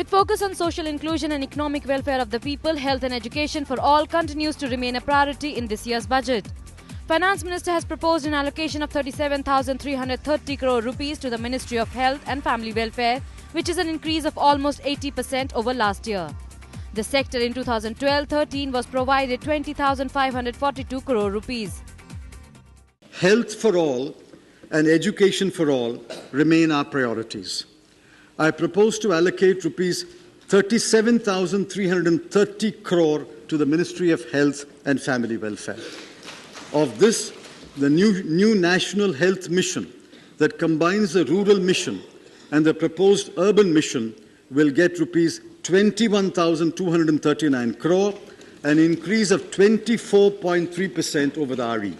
With focus on social inclusion and economic welfare of the people, health and education for all continues to remain a priority in this year's budget. Finance Minister has proposed an allocation of 37,330 crore rupees to the Ministry of Health and Family Welfare, which is an increase of almost 80% over last year. The sector in 2012-13 was provided 20,542 crore rupees. Health for all and education for all remain our priorities. I propose to allocate rupees 37,330 crore to the Ministry of Health and Family Welfare. Of this, the new National Health Mission that combines the rural mission and the proposed urban mission will get rupees 21,239 crore, an increase of 24.3% over the RE.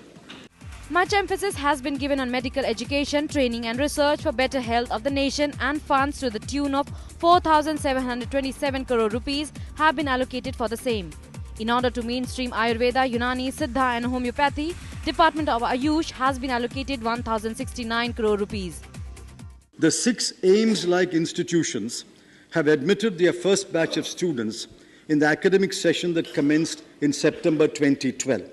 Much emphasis has been given on medical education, training and research for better health of the nation, and funds to the tune of 4,727 crore rupees have been allocated for the same. In order to mainstream Ayurveda, Unani, Siddha and Homeopathy, Department of Ayush has been allocated 1,069 crore rupees. The 6 AIIMS-like institutions have admitted their first batch of students in the academic session that commenced in September 2012.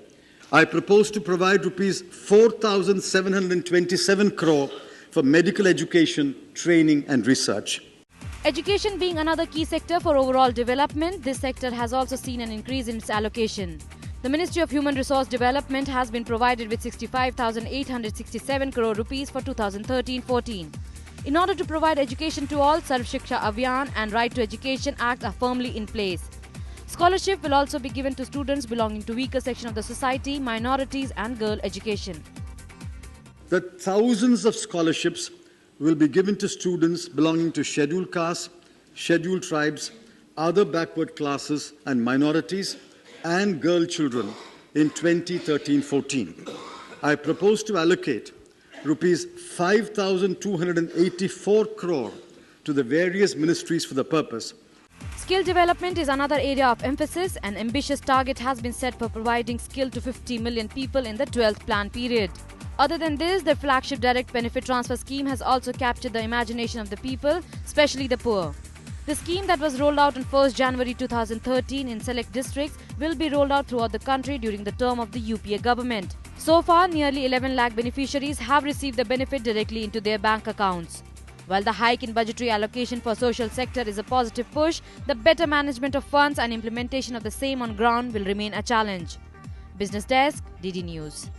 I propose to provide rupees 4,727 crore for medical education, training and research. Education being another key sector for overall development, this sector has also seen an increase in its allocation. The Ministry of Human Resource Development has been provided with 65,867 crore rupees for 2013-14. In order to provide education to all, Sarv Shiksha Abhiyan and Right to Education Act are firmly in place. Scholarship will also be given to students belonging to weaker section of the society, minorities and girl education. The thousands of scholarships will be given to students belonging to scheduled castes, scheduled tribes, other backward classes and minorities and girl children in 2013-14. I propose to allocate rupees 5,284 crore to the various ministries for the purpose. Skill development is another area of emphasis. An ambitious target has been set for providing skill to 50 million people in the 12th plan period. Other than this, the flagship direct benefit transfer scheme has also captured the imagination of the people, especially the poor. The scheme that was rolled out on 1st January 2013 in select districts will be rolled out throughout the country during the term of the UPA government. So far, nearly 11 lakh beneficiaries have received the benefit directly into their bank accounts. While the hike in budgetary allocation for social sector is a positive push, the better management of funds and implementation of the same on ground will remain a challenge. Business Desk, DD News.